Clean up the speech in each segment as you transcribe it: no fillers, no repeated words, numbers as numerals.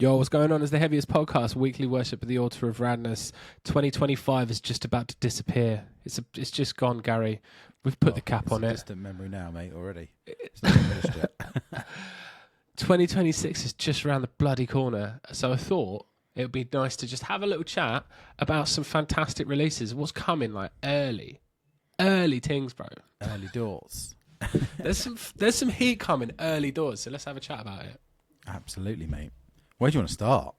Yo, what's going on? It's the Heavyist podcast, weekly worship of the altar of radness. 2025 is just about to disappear. It's just gone, Gary. We've put the cap on it. It's a distant memory now, mate, already. It's not finished yet. 2026 is just around the bloody corner. So I thought it would be nice to just have a little chat about some fantastic releases. What's coming, like early things, bro. Early doors. There's some heat coming early doors, so let's have a chat about it. Absolutely, mate. Where do you want to start?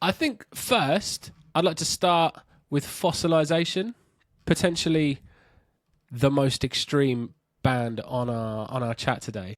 I think first I'd like to start with Fossilization, potentially the most extreme band on our chat today.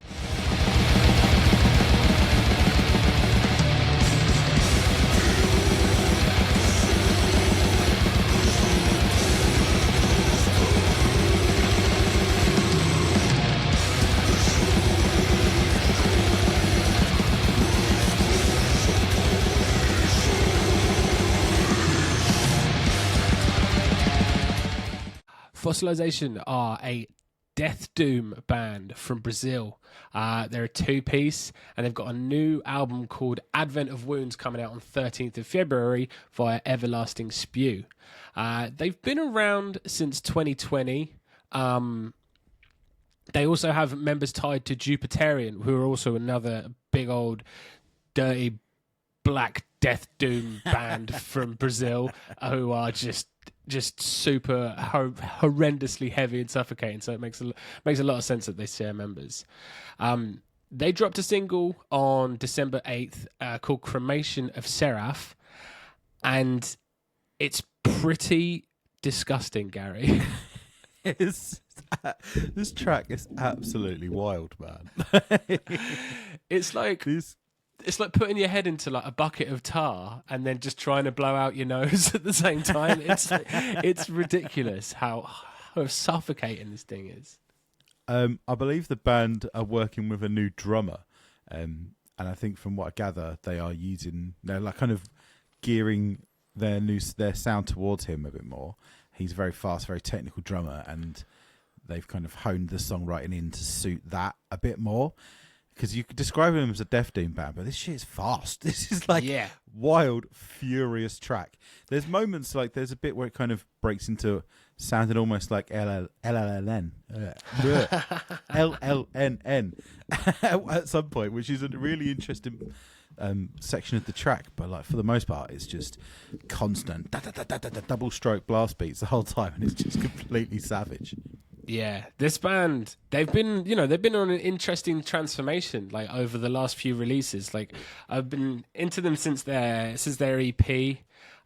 Fossilization are a death doom band from Brazil. They're a two-piece, and they've got a new album called Advent of Wounds coming out on 13th of February via Everlasting Spew. They've been around since 2020. They also have members tied to Jupiterian, who are also another big old dirty black death doom band from Brazil, who are just super horrendously heavy and suffocating. So it makes a lot of sense that they share members. They dropped a single on December 8th called Cremation of Seraph, and it's pretty disgusting, Gary. This track is absolutely wild, man. It's like putting your head into like a bucket of tar and then just trying to blow out your nose at the same time. It's ridiculous how suffocating this thing is. I believe the band are working with a new drummer, and I think from what I gather, they're like kind of gearing their sound towards him a bit more. He's a very fast, very technical drummer, and they've kind of honed the songwriting in to suit that a bit more. Because you could describe him as a death doom band, but this shit is fast. This is like wild, furious track. There's moments like there's a bit where it kind of breaks into sounding almost like LLNN at some point, which is a really interesting section of the track. But like for the most part, it's just constant double stroke blast beats the whole time, and it's just completely savage. Yeah, this band, they've been on an interesting transformation like over the last few releases. Like I've been into them since their EP,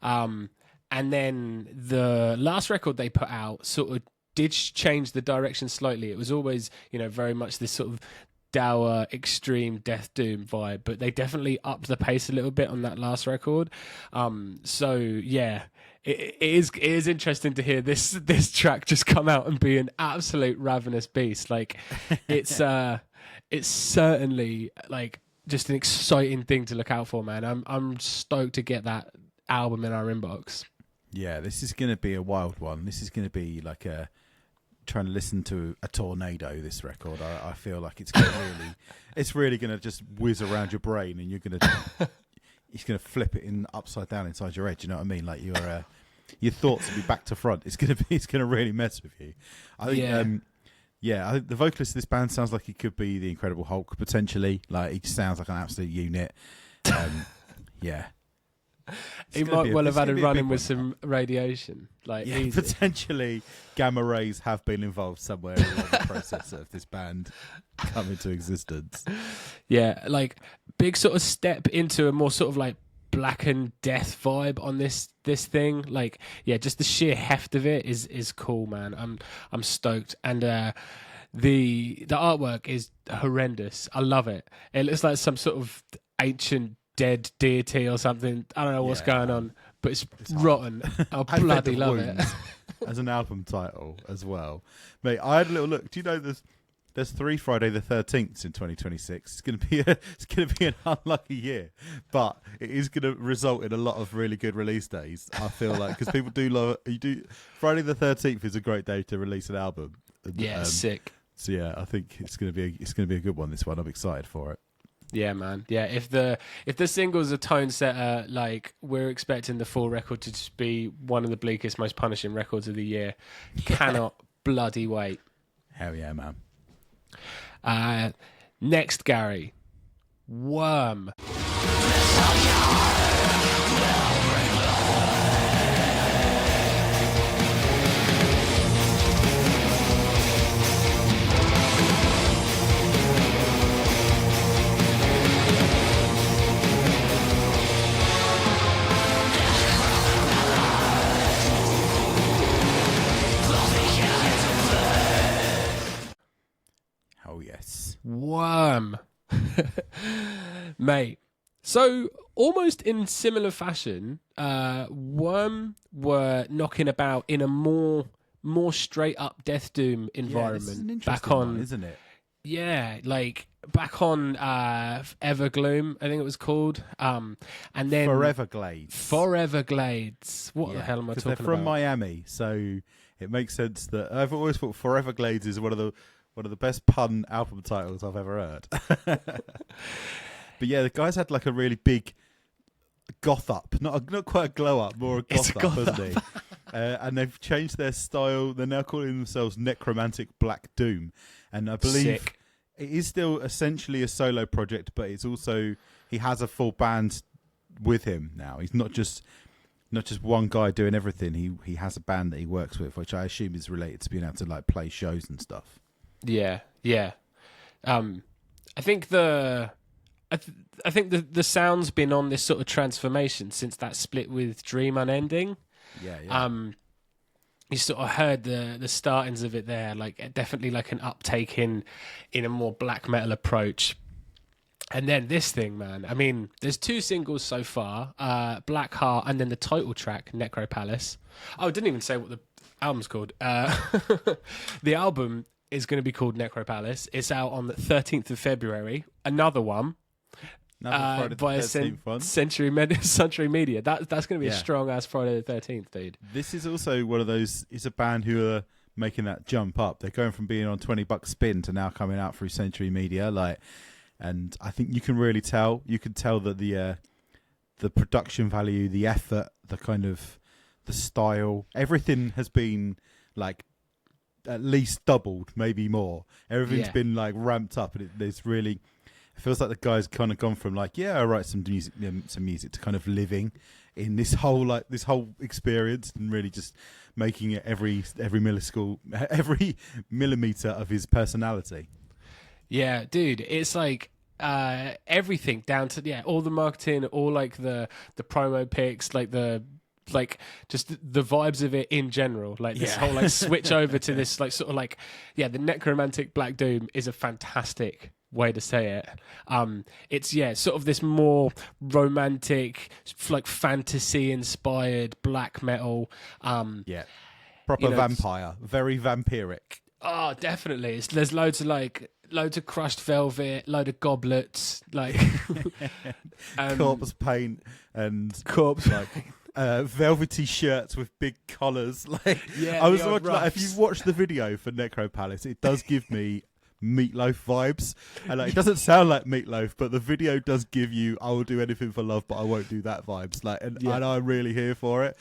and then the last record they put out sort of did change the direction slightly. It was always, very much this sort of dour, extreme death doom vibe, but they definitely upped the pace a little bit on that last record. So yeah. It is interesting to hear this track just come out and be an absolute ravenous beast. Like it's certainly like just an exciting thing to look out for, man. I'm stoked to get that album in our inbox. Yeah, this is going to be a wild one. This is going to be like trying to listen to a tornado. This record, I feel like it's really going to just whiz around your brain, and it's going to flip it in upside down inside your head. You know what I mean? Like your thoughts will be back to front. It's going to really mess with you. I think. I think the vocalist of this band sounds like he could be the Incredible Hulk potentially. Like he sounds like an absolute unit. Yeah. He might well have had a run-in with some radiation. Like potentially gamma rays have been involved somewhere in the process of this band coming to existence. Yeah, like big sort of step into a more sort of like black and death vibe on this thing. Like, yeah, just the sheer heft of it is cool, man. I'm stoked. And the artwork is horrendous. I love it. It looks like some sort of ancient dead deity or something. I don't know what's going on, but it's rotten. I bloody love it. As an album title as well. Mate, I had a little look. Do you know there's 3 Friday the 13th in 2026. It's going to be an unlucky year, but it is going to result in a lot of really good release days. I feel like because people do love it. Friday the 13th is a great day to release an album. Yeah, sick. So yeah, I think it's going to be a good one. This one, I'm excited for it. Yeah, man. Yeah, if the single's a tone setter, like we're expecting the full record to just be one of the bleakest, most punishing records of the year. Cannot bloody wait. Hell yeah, man. Next, Gary, Worm. Oh yes, Worm. Mate. So almost in similar fashion, Worm were knocking about in a more straight up Death Doom environment. this is an back interesting on, one, isn't it? yeah, like back on Evergloom, I think it was called. And then Foreverglades. What the hell am I talking they're from about? Miami, so it makes sense that I've always thought Foreverglades is one of the best pun album titles I've ever heard. But yeah, the guys had like a really big goth up, not quite a glow up, more a goth up, hasn't he? And they've changed their style. They're now calling themselves Necromantic Black Doom, and I believe it is still essentially a solo project, but it's also he has a full band with him now. He's not just one guy doing everything. He has a band that he works with, which I assume is related to being able to like play shows and stuff. Yeah. I think the sound's been on this sort of transformation since that split with Dream Unending. Yeah. You sort of heard the startings of it there, like definitely like an uptake in a more black metal approach. And then this thing, man. I mean, there's 2 singles so far, Black Heart and then the title track, Necropalace. Oh, I didn't even say what the album's called. The album is going to be called Necropalace. It's out on the 13th of February. Another one. Friday the By 13th one. Century Media. That's going to be a strong ass Friday the 13th, dude. This is also one of those. It's a band who are making that jump up. They're going from being on $20 spin to now coming out through Century Media. And I think you can really tell. You can tell that the production value, the effort, the kind of the style, everything has been like at least doubled, maybe more. Everything's been like ramped up, and there's really. It feels like the guy's kind of gone from like, I write some music to kind of living in this whole experience and really just making it every millimeter of his personality. Yeah, dude, it's like everything down to all the marketing, all like the promo pics, like just the vibes of it in general, like this whole like switch over to this like sort of like the Necromantic Black Doom is a fantastic way to say it. It's sort of this more romantic, like fantasy inspired black metal. Proper vampire, very vampiric. Oh, definitely. There's loads of crushed velvet, load of goblets, like corpse paint and velvety shirts with big collars. Like I was watching, if you watch the video for Necropalace, it does give me Meatloaf vibes, and it doesn't sound like Meatloaf, but the video does give you "I will do anything for love, but I won't do that" vibes. And I'm really here for it.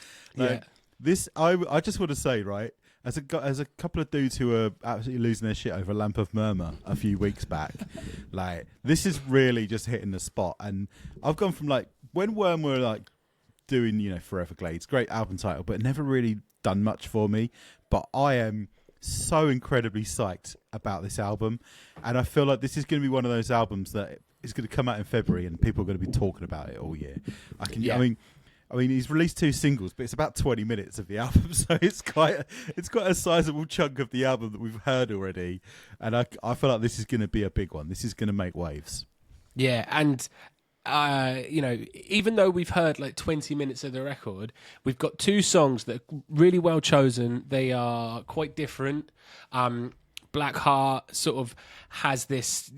This, I just want to say, right, as a couple of dudes who are absolutely losing their shit over Lamp of Murmur a few weeks back, like this is really just hitting the spot. And I've gone from like when Worm were like doing Foreverglades, great album title, but never really done much for me. But I am so incredibly psyched about this album, and I feel like this is going to be one of those albums that is going to come out in February and people are going to be talking about it all year. I mean he's released 2 singles, but it's about 20 minutes of the album, so it's quite a sizable chunk of the album that we've heard already, and I feel like this is going to be a big one. This is going to make waves. And even though we've heard like 20 minutes of the record, we've got 2 songs that are really well chosen. They are quite different. Black Heart sort of has this,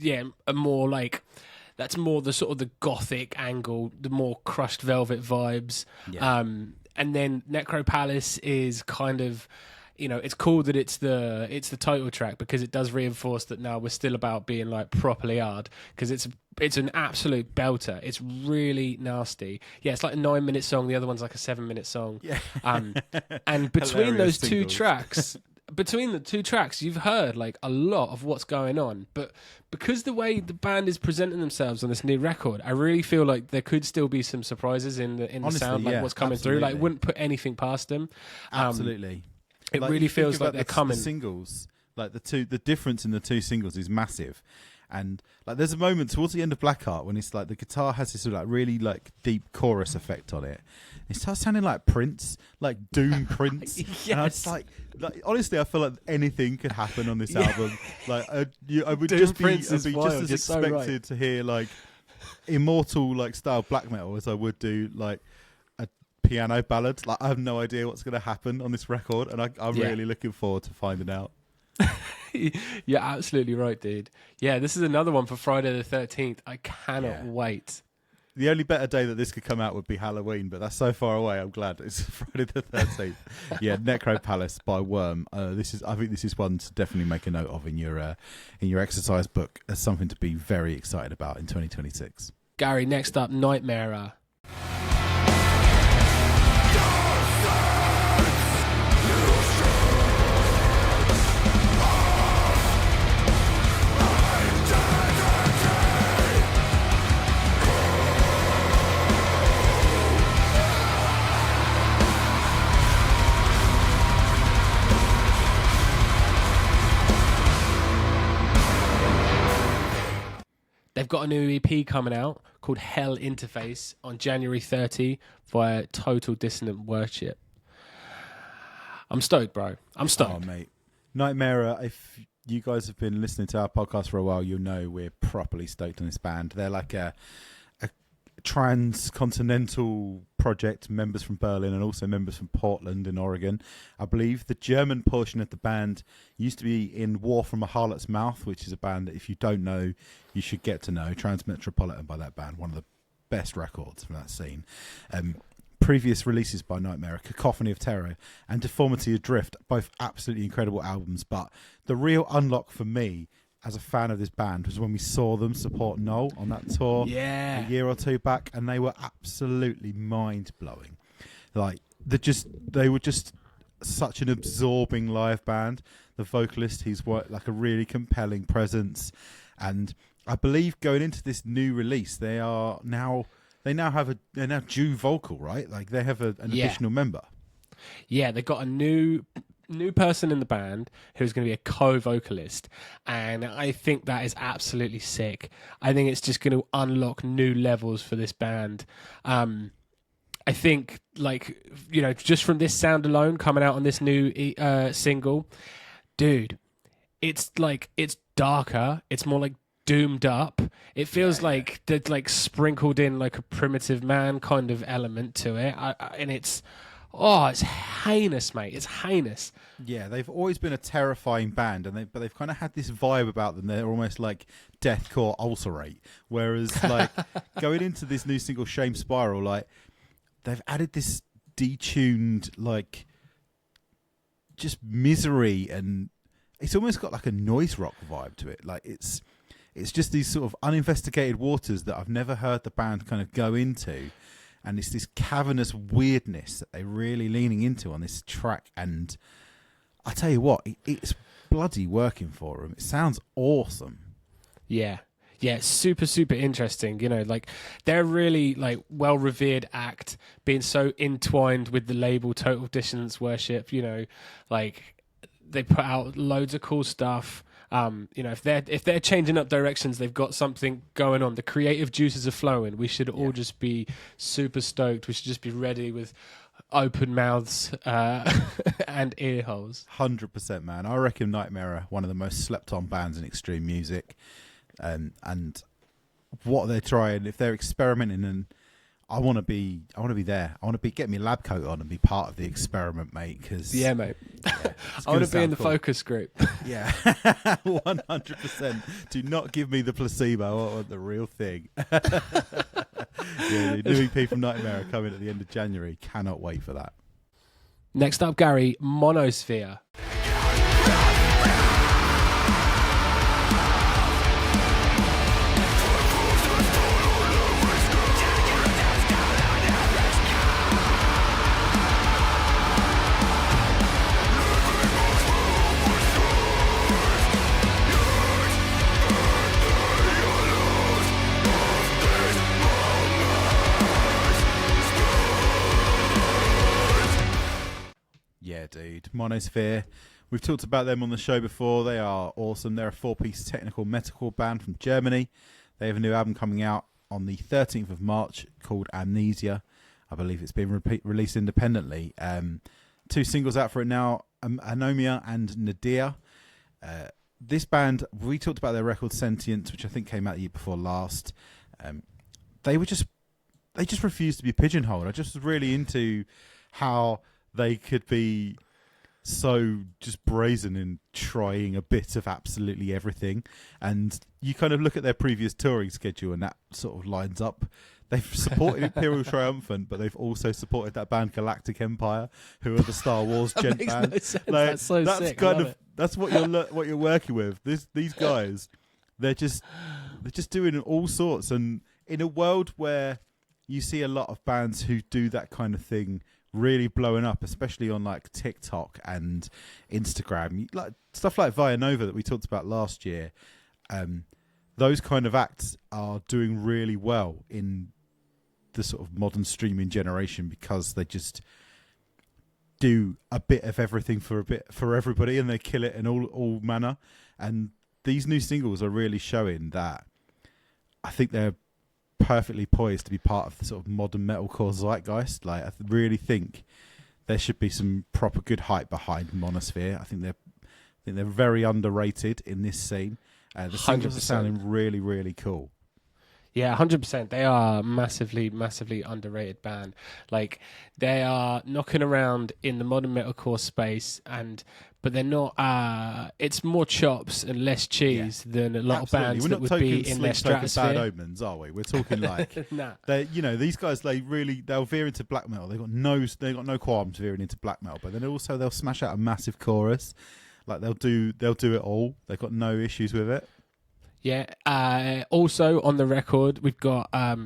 a more like, that's more the sort of the gothic angle, the more crushed velvet vibes. And then Necropalace is kind of, it's cool that it's the title track, because it does reinforce that now we're still about being like properly hard, because it's an absolute belter. It's really nasty. Yeah, it's like a 9-minute song. The other one's like a 7-minute song. Yeah. And between Hilarious those singles. between the two tracks, you've heard like a lot of what's going on. But because the way the band is presenting themselves on this new record, I really feel like there could still be some surprises in the Honestly, sound, like yeah, what's coming through. Like, absolutely. wouldn't put anything past them. Absolutely. It Like, really you think feels like about they're the coming. singles, like the difference in the two singles is massive. And like there's a moment towards the end of Blackheart when it's like the guitar has this sort of like really like deep chorus effect on it. It starts sounding like Prince, like Doom Prince. Yes. And I was like honestly, I feel like anything could happen on this album. Like I would Doom just be, Prince I'd is be wild. just as You're so expected right. to hear like immortal like style black metal as I would do like a piano ballad. Like I have no idea what's going to happen on this record, and I'm Yeah. really looking forward to finding out. You're absolutely right, dude. Yeah, this is another one for Friday the 13th. I cannot wait. The only better day that this could come out would be Halloween, but that's so far away. I'm glad it's Friday the 13th. Yeah, Necropalace by Worm. I think this is one to definitely make a note of in your exercise book as something to be very excited about in 2026. Gary, next up, Nightmare. They've got a new EP coming out called Hell Interface on January 30 via Total Dissonant Worship. I'm stoked, bro. I'm stoked. Oh, mate. Nightmare, if you guys have been listening to our podcast for a while, you'll know we're properly stoked on this band. They're like a transcontinental project, members from Berlin and also members from Portland in Oregon. I believe the German portion of the band used to be in War from a Harlot's Mouth, which is a band that if you don't know, you should get to know. Transmetropolitan by that band, one of the best records from that scene. Previous releases by Nightmare, Cacophony of Terror and Deformity Adrift, both absolutely incredible albums, but the real unlock for me as a fan of this band was when we saw them support Noel on that tour a year or two back, and they were absolutely mind-blowing. Like they were just such an absorbing live band. The vocalist, he's like a really compelling presence, and I believe going into this new release, they're now due vocal, right? Like they have an additional member. Yeah, they've got a new person in the band who's going to be a co-vocalist, and I think that is absolutely sick. I think it's just going to unlock new levels for this band. I think, like, just from this sound alone coming out on this new single, dude, it's darker. It's more like doomed up. It feels like they're like sprinkled in like a Primitive Man kind of element to it, and it's heinous, mate. It's heinous. Yeah, they've always been a terrifying band, but they've kind of had this vibe about them. They're almost like deathcore ulcerate. Whereas, like, going into this new single, Shame Spiral, like, they've added this detuned, like, just misery, and it's almost got like a noise rock vibe to it. Like, it's just these sort of uninvestigated waters that I've never heard the band kind of go into. And it's this cavernous weirdness that they're really leaning into on this track. And I tell you what, it's bloody working for them. It sounds awesome. Yeah. Yeah, super, super interesting. Like, they're really, like, well-revered act, being so entwined with the label Total Dissonance Worship. Like, they put out loads of cool stuff. If they're changing up directions, they've got something going on. The creative juices are flowing. We should all just be super stoked. We should just be ready with open mouths and ear holes. 100%, man. I reckon Nightmare are one of the most slept-on bands in extreme music, and what they're trying, if they're experimenting, and I want to be there. I want to get my lab coat on and be part of the experiment, mate. Cause, yeah, mate. Yeah, I want to be in the cool. focus group. Yeah, 100%. Do not give me the placebo. I want the real thing. Yeah, the new EP from Nightmare are coming at the end of January. Cannot wait for that. Next up, Gary, Monosphere. Yeah, dude. Monosphere. We've talked about them on the show before. They are awesome. They're a 4-piece technical metalcore band from Germany. They have a new album coming out on the 13th of March called Amnesia. I believe it's been released independently. 2 singles out for it now, Amnesia and Nadia. This band, we talked about their record Sentience, which I think came out the year before last. They just refused to be pigeonholed. I just was really into how they could be so just brazen in trying a bit of absolutely everything. And you kind of look at their previous touring schedule and that sort of lines up. They've supported Imperial Triumphant, but they've also supported that band Galactic Empire, who are the Star Wars gent band. No sense. Like, That's so that's sick. kind of that's what you're working with. These guys, they're just doing all sorts. And in a world where you see a lot of bands who do that kind of thing really blowing up, especially on like TikTok and Instagram, like stuff like Via Nova that we talked about last year. Those kind of acts are doing really well in the sort of modern streaming generation because they just do a bit of everything for everybody, and they kill it in all manner. And these new singles are really showing that. I think they're perfectly poised to be part of the sort of modern metalcore zeitgeist. Like, I really think there should be some proper good hype behind Monosphere. I think they're very underrated in this scene. The singles 100%. are sounding really, really cool. Yeah, 100%. They are massively, massively underrated band. Like, they are knocking around in the modern metalcore space, but they're not. It's more chops and less cheese than a lot of bands that would be in their stratosphere. Bad Omens, are we? We're talking like Nah. these guys. They'll veer into black metal. They've got no qualms veering into black metal, but then also they'll smash out a massive chorus. Like they'll do it all. They've got no issues with it. Yeah. Also on the record, we've got a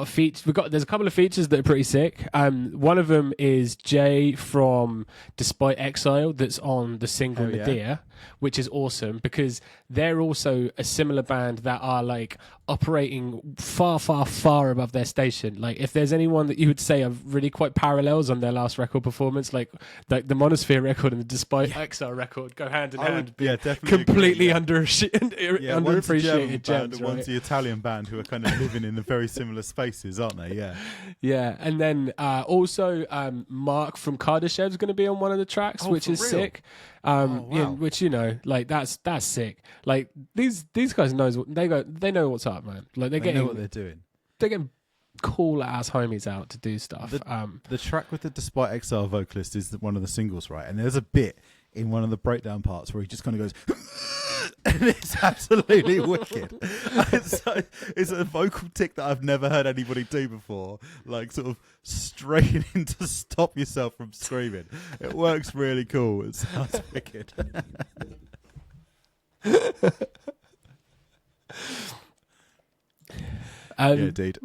feature. There's a couple of features that are pretty sick. One of them is Jay from Despite Exile, that's on the single Medea, which is awesome because they're also a similar band that are like operating far, far, far above their station. Like, if there's anyone that you would say are really quite parallels on their last record performance, like the Monosphere record and the Despite Exile record go hand in hand. Definitely completely underappreciated gems, right? One's the Italian band who are kind of living in the very similar spaces, aren't they? Yeah. Yeah, and then also Mark from Kardashev's going to be on one of the tracks, which is real? sick. Wow. Which, you know, like that's sick. Like these guys they know what's up, man. Like they know what they're doing. They're getting cool ass homies out to do stuff. The track with the Despite Exile vocalist is one of the singles, right? And there's a bit in one of the breakdown parts where he just kind of goes and it's absolutely wicked. It's a vocal tick that I've never heard anybody do before, like sort of straining to stop yourself from screaming. It works really cool. It sounds wicked. Yeah, dude.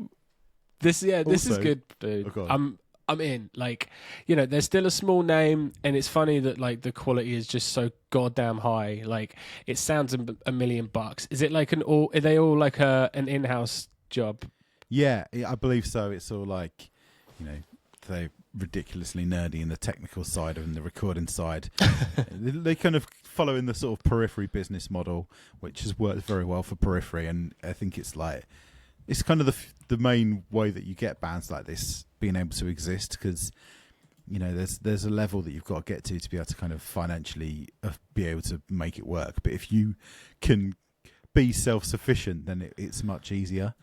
This Also, is good, dude. oh, God. I'm in. Like, you know, there's still a small name, and it's funny that like the quality is just so goddamn high. Like, it sounds $1 million. Is it like are they all like an in-house job? Yeah, I believe so. It's all like, you know, they're ridiculously nerdy in the technical side and the recording side. They kind of follow in the sort of Periphery business model, which has worked very well for Periphery, and I think it's like it's kind of the main way that you get bands like this being able to exist, because you know there's a level that you've got to get to be able to kind of financially be able to make it work. But if you can be self-sufficient, then it's much easier.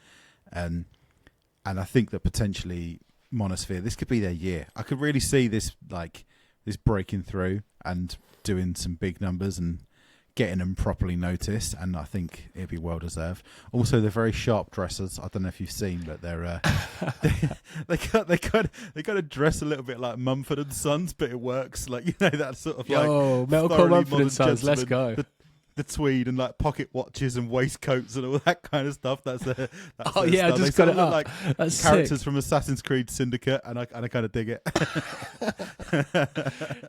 And I think that potentially Monosphere, this could be their year. I could really see this breaking through and doing some big numbers and getting them properly noticed, and I think it'd be well deserved. Also, they're very sharp dressers. I don't know if you've seen, but they're they kind of dress a little bit like Mumford and Sons, but it works. Like, you know, that sort of Metalcore Mumford and Sons. Let's go. The tweed and like pocket watches and waistcoats and all that kind of stuff. That's I style. just got it up. Like that's characters sick. from Assassin's Creed Syndicate, and I kind of dig it.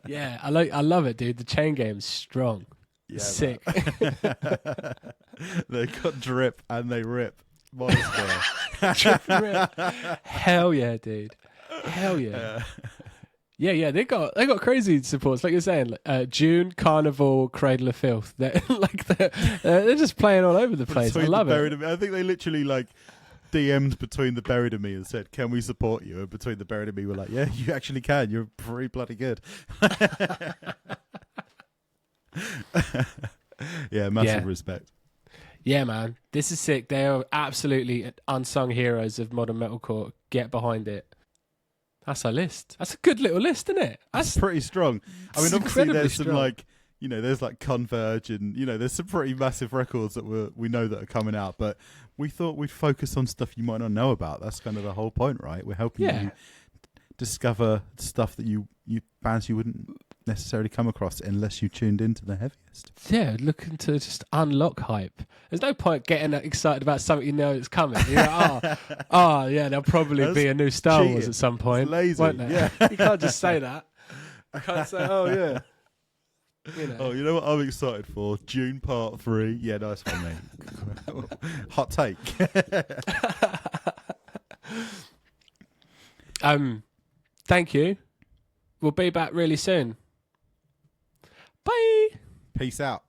Yeah, I love it, dude. The chain game's strong. Yeah, sick. They got drip and they rip. Monosphere. Drip and rip. Hell yeah, dude. Hell yeah. Yeah, they got crazy supports, like you're saying. June, Carnival, Cradle of Filth. They're they're just playing all over the place. I love it. I think they literally like DM'd between the Buried and Me and said, "Can we support you?" And between the Buried and Me were like, "Yeah, you actually can. You're pretty bloody good." Yeah, massive respect. Yeah, man, this is sick. They are absolutely unsung heroes of modern metalcore. Get behind it. That's our list. That's a good little list, isn't it? That's pretty strong. I mean, obviously there's some strong. like, you know, there's like Converge and, you know, there's some pretty massive records that we know that are coming out, but we thought we'd focus on stuff you might not know about. That's kind of the whole point, right? We're helping you discover stuff that you bands you wouldn't necessarily come across unless you tuned into the Heavyist. Yeah, looking to just unlock hype. There's no point getting excited about something you know it's coming. You're like, yeah, there'll probably be a new Star Wars at some point. It's lazy. Won't there? Yeah. You can't just say that. You can't say, oh yeah. You know. Oh, you know what I'm excited for? June Part 3. Yeah, nice one, mate. Hot take. Thank you. We'll be back really soon. Bye. Peace out.